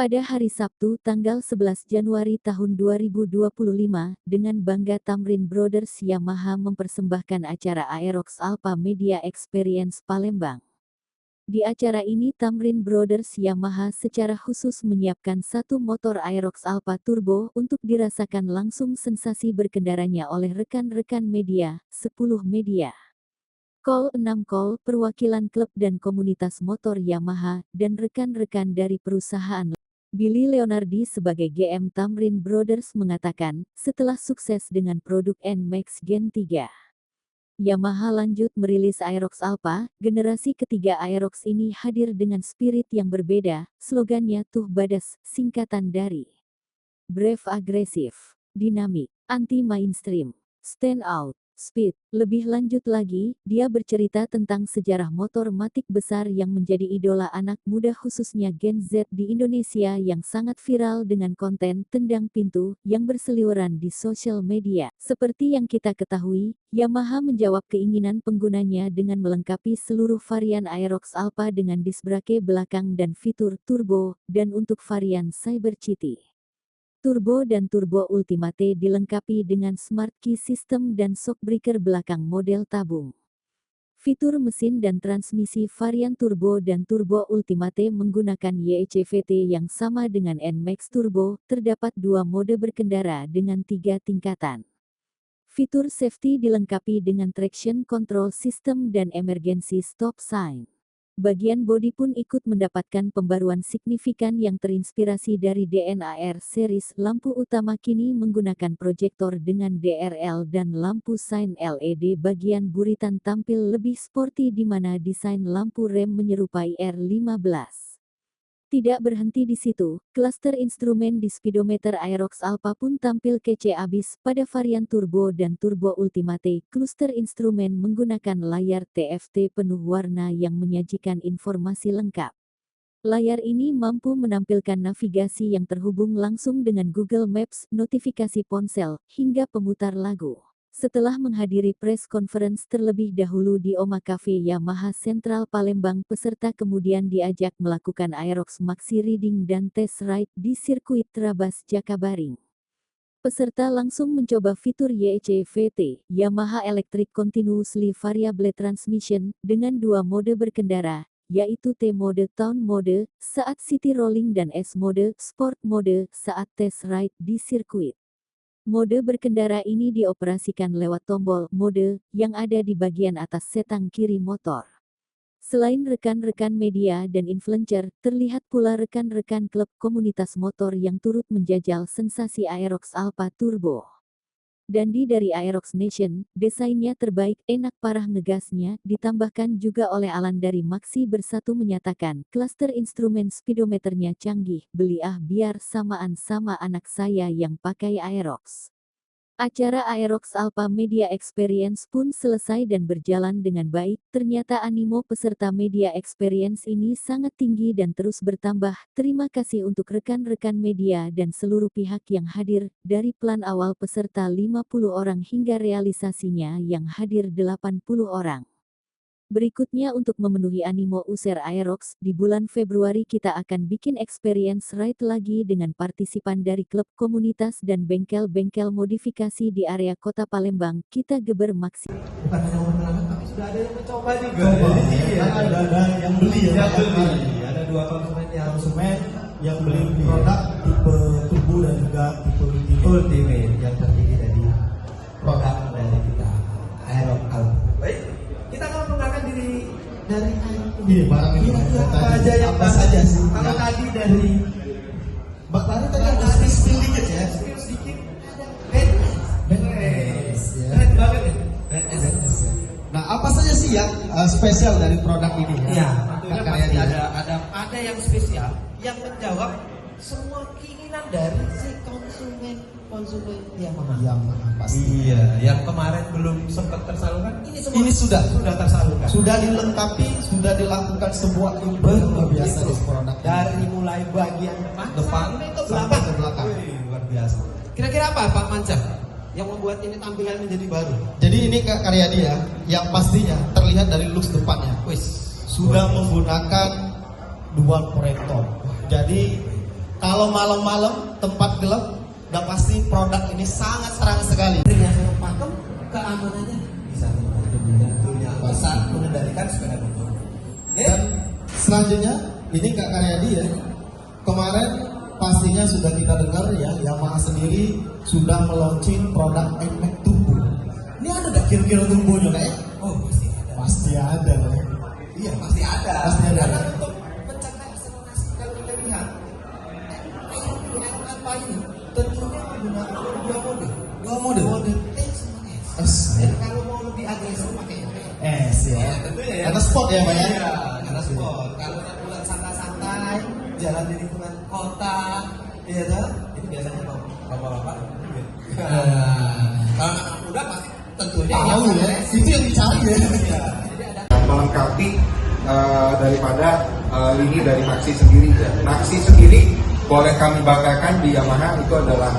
Pada hari Sabtu tanggal 11 Januari tahun 2025, dengan bangga Tamrin Brothers Yamaha mempersembahkan acara Aerox Alpha Media Experience Palembang. Di acara ini Tamrin Brothers Yamaha secara khusus menyiapkan satu motor Aerox Alpha Turbo untuk dirasakan langsung sensasi berkendaranya oleh rekan-rekan media, 10 media. Call 6 Call, perwakilan klub dan komunitas motor Yamaha, dan rekan-rekan dari perusahaan. Billy Leonardi sebagai GM Tamrin Brothers mengatakan, setelah sukses dengan produk NMAX Gen 3, Yamaha lanjut merilis Aerox Alpha. Generasi ketiga Aerox ini hadir dengan spirit yang berbeda, slogannya Tuh Badas, singkatan dari Brave, agresif, dinamik, anti-mainstream, stand out, speed. Lebih lanjut lagi, dia bercerita tentang sejarah motor matic besar yang menjadi idola anak muda khususnya Gen Z di Indonesia yang sangat viral dengan konten tendang pintu yang berseliweran di sosial media. Seperti yang kita ketahui, Yamaha menjawab keinginan penggunanya dengan melengkapi seluruh varian Aerox Alpha dengan disc brake belakang dan fitur turbo, dan untuk varian Cyber City Turbo dan Turbo Ultimate dilengkapi dengan Smart Key System dan shockbreaker belakang model tabung. Fitur mesin dan transmisi varian Turbo dan Turbo Ultimate menggunakan YECVT yang sama dengan NMAX Turbo. Terdapat dua mode berkendara dengan 3 tingkatan. Fitur safety dilengkapi dengan traction control system dan emergency stop sign. Bagian bodi pun ikut mendapatkan pembaruan signifikan yang terinspirasi dari DNAR series. Lampu utama kini menggunakan proyektor dengan DRL dan lampu sign LED. Bagian buritan tampil lebih sporty di mana desain lampu rem menyerupai R15. Tidak berhenti di situ, klaster instrumen di speedometer Aerox Alpha pun tampil kece abis. Pada varian Turbo dan Turbo Ultimate, klaster instrumen menggunakan layar TFT penuh warna yang menyajikan informasi lengkap. Layar ini mampu menampilkan navigasi yang terhubung langsung dengan Google Maps, notifikasi ponsel, hingga pemutar lagu. Setelah menghadiri press conference terlebih dahulu di Oma Cafe Yamaha Sentral Palembang, peserta kemudian diajak melakukan Aerox Maxi Riding dan test ride di sirkuit Trabas Jakabaring. Peserta langsung mencoba fitur YECVT, Yamaha Electric Continuously Variable Transmission, dengan dua mode berkendara, yaitu T mode Town mode, saat city rolling dan S mode Sport mode, saat test ride di sirkuit. Mode berkendara ini dioperasikan lewat tombol mode yang ada di bagian atas setang kiri motor. Selain rekan-rekan media dan influencer, terlihat pula rekan-rekan klub komunitas motor yang turut menjajal sensasi Aerox Alpha Turbo. Dandi dari Aerox Nation, desainnya terbaik, enak parah ngegasnya, ditambahkan juga oleh Alan dari Maxi Bersatu menyatakan, klaster instrumen speedometernya canggih, beli ah biar samaan sama anak saya yang pakai Aerox. Acara Aerox Alpha Media Experience pun selesai dan berjalan dengan baik. Ternyata animo peserta media experience ini sangat tinggi dan terus bertambah. Terima kasih untuk rekan-rekan media dan seluruh pihak yang hadir, dari plan awal peserta 50 orang hingga realisasinya yang hadir 80 orang. Berikutnya untuk memenuhi animo user Aerox, di bulan Februari kita akan bikin experience ride lagi dengan partisipan dari klub komunitas dan bengkel-bengkel modifikasi di area kota Palembang. Kita geber Maxi. Bukan hanya mengenalkan, tapi sudah ada yang mencoba juga. Ada yang beli ya. Ada dua konsumen yang beli produk tipe turbo dan juga tipe ultimate yang terdiri dari produk dari kita Aerox Alpha. Baik, kita akan mengenalkan diri dari ini barang ini apa aja yang apa saja sih. Kalau tadi dari Mbak Tari tadi ada spill dikit ya. Spill sedikit. Keren banget ya. BNS. Nah, apa saja sih yang spesial dari produk ini? Iya, tentunya pasti ada yang spesial yang menjawab semua keinginan dari si konsumen Yamaha. Yamaha pasti. Iya, yang kemarin belum sempat tersalurkan, ini sudah tersalurkan. Sudah dilengkapi, sudah dilakukan sebuah improvement luar biasa di produk dari mulai bagian depan sampai ke belakang. Luar biasa. Kira-kira apa Pak Manca yang membuat ini tampilan menjadi baru? Jadi ini karya dia yang pastinya terlihat dari looks depannya. Wis, sudah menggunakan dual proyektor. Jadi Kalau malam-malam tempat gelap, udah pasti produk ini sangat terang sekali. Yang sangat pakem, keamanannya bisa mengendalikan sepeda motor. Dan selanjutnya, ini Kak Karyadi ya. Kemarin pastinya sudah kita dengar ya, Yamaha sendiri sudah meluncurkan produk NMAX Turbo. Ini ada nggak kira-kira turbonya Kak ya? Oh pasti ada. Pasti ada. Ya. Iya pasti ada. Pasti ada. Karena untuk mencegah akselerasi kalau kita lihat apa ini tentunya menggunakan dua mode. Mode T sama S. Jadi kalau mau lebih agresif pakai S ya. Tentunya ya. Karena sport ya Pak ya. Iya, karena sport. Kalau bulan santai-santai, jalan di lingkungan kota, iya kan? Itu biasanya bapak-bapak. Kalau anak muda pasti tentunya Tahu ya. Itu yang dicari ya. Melengkapi daripada lini dari Maxi sendiri. Maxi sendiri boleh kami banggakan di Yamaha itu adalah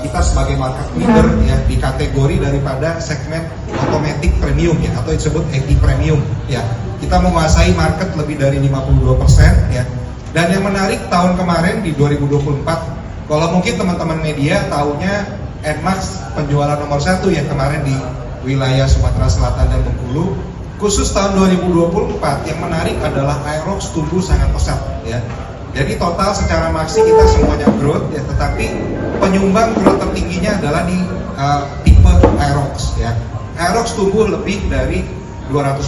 kita sebagai market leader ya di kategori daripada segmen otomatik premium ya atau disebut EV premium ya. Kita menguasai market lebih dari 52% ya. Dan yang menarik tahun kemarin di 2024, kalau mungkin teman-teman media tahunya NMAX penjualan nomor 1 ya kemarin di wilayah Sumatera Selatan dan Bengkulu. Khusus tahun 2024 yang menarik adalah Aerox tumbuh sangat pesat ya. Jadi total secara maksi kita semuanya growth ya, tetapi penyumbang growth tertingginya adalah di tipe Aerox ya. Aerox tumbuh lebih dari 200%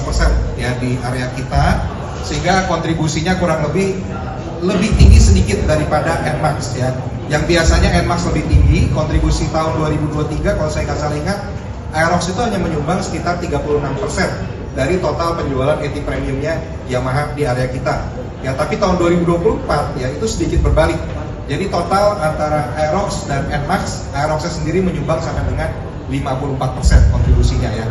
ya di area kita, sehingga kontribusinya kurang lebih tinggi sedikit daripada NMAX ya. Yang biasanya NMAX lebih tinggi, kontribusi tahun 2023 kalau saya nggak salah ingat, Aerox itu hanya menyumbang sekitar 36% dari total penjualan ET premiumnya Yamaha di area kita. Ya, tapi tahun 2024 ya itu sedikit berbalik. Jadi total antara Aerox dan NMAX, Aeroxnya sendiri menyumbang sampai dengan 54% kontribusinya ya.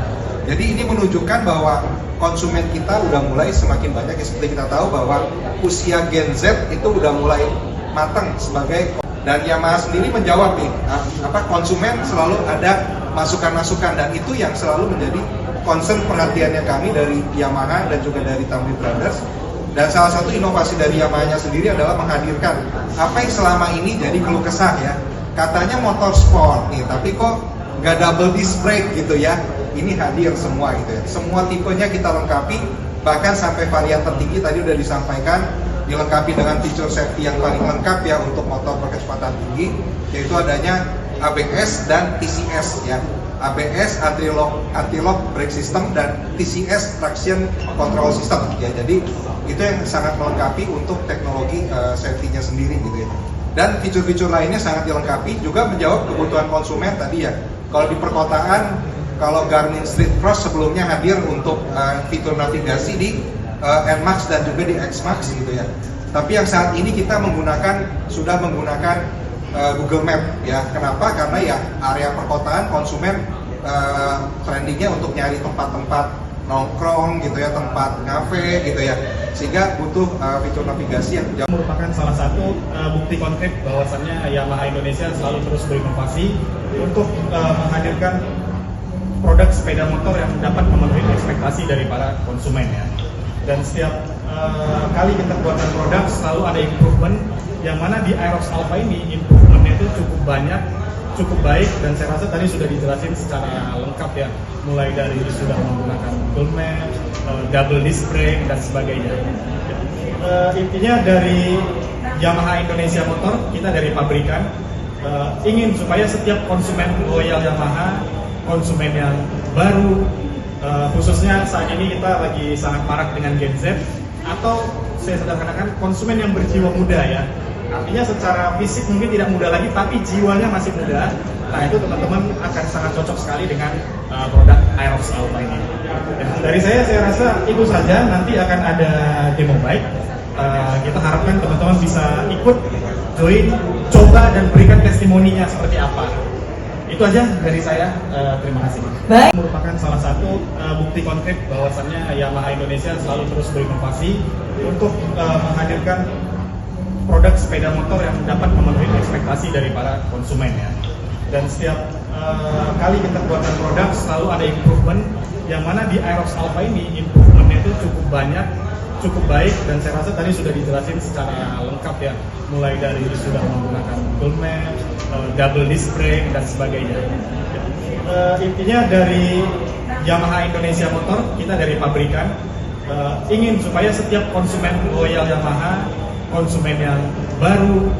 Jadi ini menunjukkan bahwa konsumen kita udah mulai semakin banyak ya, seperti kita tahu bahwa usia Gen Z itu udah mulai matang sebagai, dan Yamaha sendiri menjawab nih, konsumen selalu ada masukan-masukan, dan itu yang selalu menjadi concern perhatiannya kami dari Yamaha dan juga dari Tamrin Brothers. Dan salah satu inovasi dari Yamaha-nya sendiri adalah menghadirkan apa yang selama ini jadi keluh kesah ya. Katanya motor sport nih, tapi kok nggak double disc brake gitu ya. Ini hadir semua gitu ya. Semua tipenya kita lengkapi, bahkan sampai varian tertinggi tadi udah disampaikan, dilengkapi dengan fitur safety yang paling lengkap ya untuk motor berkecepatan tinggi, yaitu adanya ABS dan TCS ya. ABS anti-lock brake system dan TCS traction control system ya. Jadi itu yang sangat melengkapi untuk teknologi safety-nya sendiri gitu ya. Dan fitur-fitur lainnya sangat dilengkapi, juga menjawab kebutuhan konsumen tadi ya. Kalau di perkotaan, kalau Garmin Street Cross sebelumnya hadir untuk fitur navigasi di NMAX dan juga di X-Max gitu ya. Tapi yang saat ini kita sudah menggunakan Google Map ya. Kenapa? Karena ya area perkotaan konsumen trendingnya untuk nyari tempat-tempat nongkrong gitu ya, tempat ngafe gitu ya, sehingga butuh fitur navigasi yang merupakan salah satu bukti konkret bahwasannya Yamaha Indonesia selalu terus berinovasi untuk menghadirkan produk sepeda motor yang dapat memenuhi ekspektasi dari para konsumen ya. Dan setiap kali kita buatkan produk selalu ada improvement, yang mana di Aerox Alpha ini improvementnya itu cukup banyak, cukup baik, dan saya rasa tadi sudah dijelasin secara lengkap ya, mulai dari sudah menggunakan Google Map, double disc brake dan sebagainya. Intinya dari Yamaha Indonesia Motor, kita dari pabrikan ingin supaya setiap konsumen loyal Yamaha, konsumen yang baru, khususnya saat ini kita lagi sangat marak dengan Gen Z, atau saya sederhanakan konsumen yang berjiwa muda ya. Artinya secara fisik mungkin tidak muda lagi, tapi jiwanya masih muda. Nah itu teman-teman akan sangat cocok sekali dengan produk Aerox Alpha ini. Dan dari saya rasa itu saja. Nanti akan ada demo bike. Kita harapkan teman-teman bisa ikut, join, coba dan berikan testimoninya seperti apa. Itu aja dari saya. Terima kasih. Baik. Merupakan salah satu bukti konkret bahwasannya Yamaha Indonesia selalu terus berinovasi untuk menghadirkan produk sepeda motor yang dapat memenuhi ekspektasi dari para konsumen ya. Dan setiap kali kita buatkan produk selalu ada improvement, yang mana di Aerox Alpha ini improvementnya itu cukup banyak, cukup baik, dan saya rasa tadi sudah dijelasin secara lengkap ya, mulai dari sudah menggunakan full map, double disc brake dan sebagainya. Intinya dari Yamaha Indonesia Motor, kita dari pabrikan ingin supaya setiap konsumen loyal Yamaha, konsumen yang baru,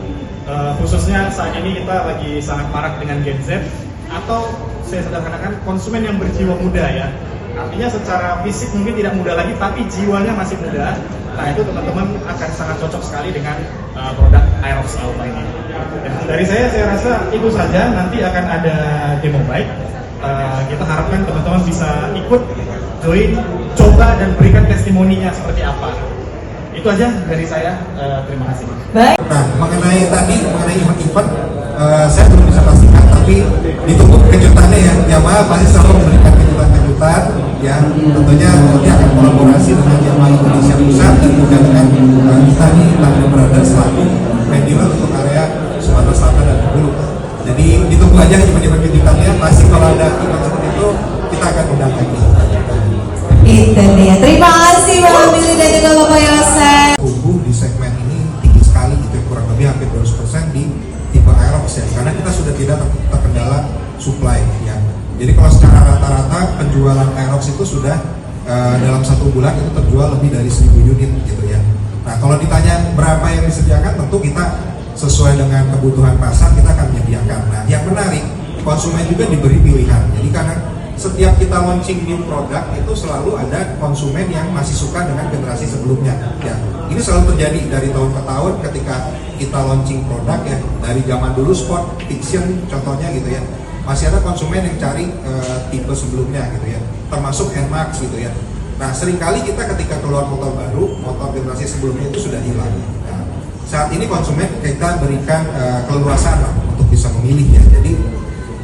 khususnya saat ini kita lagi sangat marak dengan Gen Z, atau saya sederhanakan konsumen yang berjiwa muda ya. Artinya secara fisik mungkin tidak muda lagi, tapi jiwanya masih muda. Nah itu teman-teman akan sangat cocok sekali dengan produk Aerox Alpha ini. Dan dari saya rasa itu saja. Nanti akan ada demo bike. Kita harapkan teman-teman bisa ikut, join, coba dan berikan testimoninya seperti apa. Itu aja dari saya. Terima kasih. Nah, mengenai event, saya belum bisa pastikan, tapi ditunggu kejutannya ya. Yamaha pasti selalu memberikan kejutan-kejutan yang tentunya nanti akan kolaborasi dengan Yamaha Indonesia Pusat dan juga dengan kita nih Tamrin Brothers selaku medium untuk area Sumatera Selatan dan Bengkulu. Jadi ditunggu aja event-event kejutannya. Pasti kalau ada event seperti itu kita akan undang lagi. Itu dia. Terima kasih Bapak Billy dan juga Bapak Yosef. Tumbuh di segmen ini tinggi sekali gitu, kurang lebih hampir 200% di tipe Aerox ya, karena kita sudah tidak terkendala supply ya. Jadi kalau secara rata-rata penjualan Aerox itu sudah dalam 1 bulan itu terjual lebih dari 1000 unit gitu ya. Nah kalau ditanya berapa yang disediakan, tentu kita sesuai dengan kebutuhan pasar kita akan menyediakan. Nah yang menarik, konsumen juga diberi pilihan. Jadi karena setiap kita launching new produk itu selalu ada konsumen yang masih suka dengan generasi sebelumnya ya. Ini selalu terjadi dari tahun ke tahun ketika kita launching produk ya, dari zaman dulu sport fiction contohnya gitu ya, masih ada konsumen yang cari tipe sebelumnya gitu ya, termasuk NMAX gitu ya. Nah seringkali kita ketika keluar motor baru, motor generasi sebelumnya itu sudah hilang. Nah, saat ini konsumen kita berikan keleluasaan lah untuk bisa memilih ya. Jadi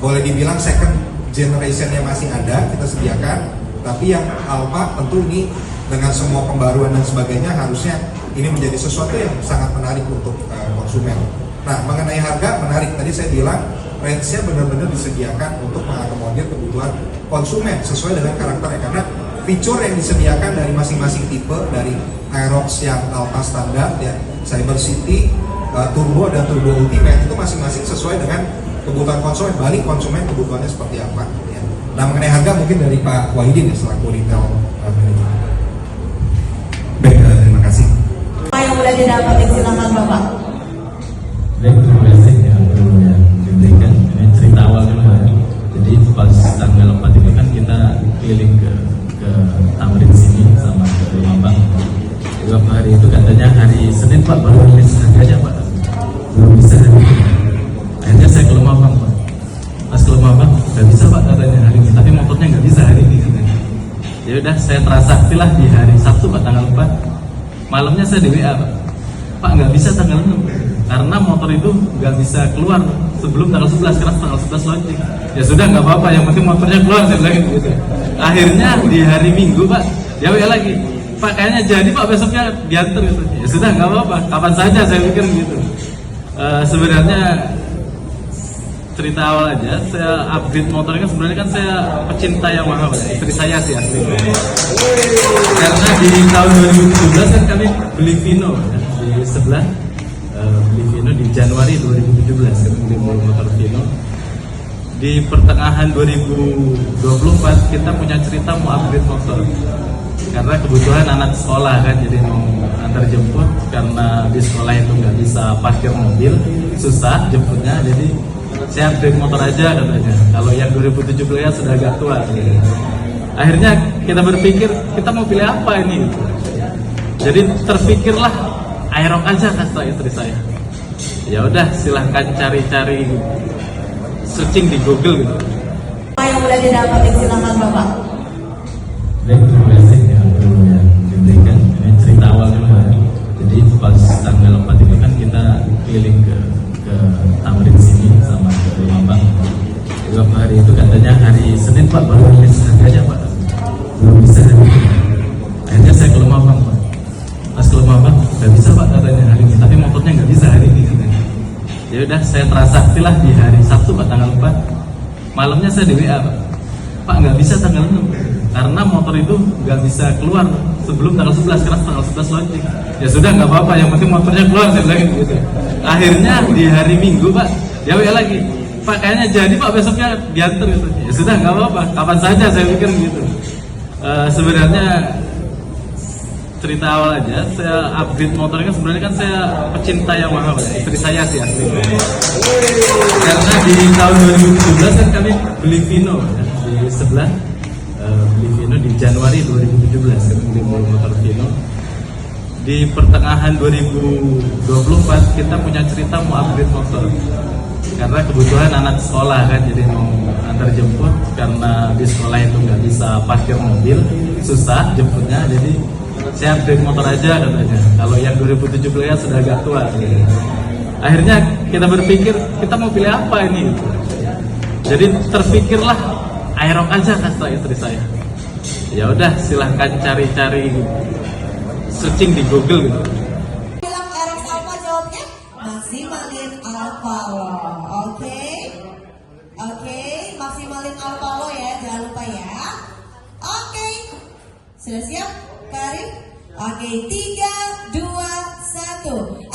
boleh dibilang second generationnya masih ada, kita sediakan, tapi yang Alpha tentu ini dengan semua pembaruan dan sebagainya harusnya ini menjadi sesuatu yang sangat menarik untuk konsumen. Nah mengenai harga menarik, tadi saya bilang range-nya benar-benar disediakan untuk mengakomodir kebutuhan konsumen sesuai dengan karakternya, karena fitur yang disediakan dari masing-masing tipe, dari Aerox yang Alpha standar ya, Cyber City, Turbo dan Turbo Ultimate itu masing-masing sesuai dengan kebutuhan konsumen, balik konsumen kebutuhannya seperti apa ya. Nah mengenai harga mungkin dari Pak Wahidin ya selaku retail manager. Baik, terima kasih. Apa yang udah didapatin silakan Bapak. Baik, terima kasih yang diberikan. Ini cerita awal dulu ya. Jadi pas tanggal 4 itu kan kita keliling ke Tamrin sini sama ke Mampang. Beberapa hari itu katanya hari Senin Pak baru rilis harganya Pak, belum bisa hari ini. Akhirnya saya ke Mampang Pak. Pas ke Mampang nggak bisa Pak katanya hari ini, tapi motornya nggak bisa hari ini katanya. Ya udah saya transaksi lah di hari Sabtu Pak tanggal 4. Malamnya saya di WA Pak nggak bisa tanggal 6 karena motor itu nggak bisa keluar sebelum tanggal 11 karena tanggal 11 launching. Ya sudah nggak apa-apa, yang penting motornya keluar, saya bilang gitu. Akhirnya di hari Minggu Pak dia WA lagi, Pak kayaknya jadi Pak besoknya diantar gitu. Ya sudah nggak apa-apa, kapan saja saya pikir gitu. Sebenarnya cerita awal aja, saya upgrade motor ini sebenarnya kan saya pecinta Yamaha, istri saya sih asli. Karena di tahun 2017 kan kami beli Vino ya, di sebelah, beli Vino di Januari 2017 kami beli motor Vino. Di pertengahan 2024 kita punya cerita mau upgrade motor karena kebutuhan anak sekolah kan, jadi mau antar jemput karena di sekolah itu nggak bisa parkir mobil, susah jemputnya, jadi saya upgrade motor aja katanya. Kalau yang 2017 sudah agak tua. Akhirnya kita berpikir kita mau pilih apa ini. Jadi terpikirlah Aerox aja kata istri saya. Ya udah silahkan cari-cari, searching di Google gitu. Apa yang udah didapatin silakan Bapak. Baik, terima kasih yang diberikan. Ini cerita awal dulu ya. Jadi pas tanggal 4 itu kan kita keliling ke Tamrin sini sama ke Mampang. Beberapa hari itu katanya hari Senin Pak baru rilis harganya Pak, belum bisa hari ini. Akhirnya saya ke Mampang Pak. Pas ke Mampang nggak bisa Pak katanya hari ini, tapi motornya nggak bisa hari ini katanya. Ya udah saya transaksi lah di hari Sabtu Pak tanggal 4. Malamnya saya di WA Pak nggak bisa tanggal 6 karena motor itu nggak bisa keluar sebelum tanggal 11 karena tanggal 11 launching. Ya sudah nggak apa-apa, yang penting motornya keluar, saya bilang gitu. Akhirnya di hari Minggu Pak, ya lagi, Pak kayaknya jadi Pak besoknya diantar gitu. Ya sudah nggak apa-apa, kapan saja saya pikir gitu. Sebenarnya cerita awal aja, saya upgrade motornya kan sebenarnya kan saya pecinta Yamaha, istri saya sih asli. Karena di tahun 2017 kan kami beli Vino ya, di sebelah, beli Vino di Januari 2017 kami beli motor Vino. Di pertengahan 2024 kita punya cerita mau upgrade motor karena kebutuhan anak sekolah kan, jadi mau antar jemput karena di sekolah itu nggak bisa parkir mobil, susah jemputnya, jadi saya upgrade motor aja katanya. Kalau yang 2017 sudah agak tua. Akhirnya kita berpikir kita mau pilih apa ini. Jadi terpikirlah Aerox aja kata istri saya. Ya udah silahkan cari-cari, searching di Google gitu. Bilang Aerox apa jawabnya? Maximalin Alpalo. Oke, Maximalin Alpalo ya, jangan lupa ya. Oke, sudah siap, Karim? Oke, 3, 2, 1.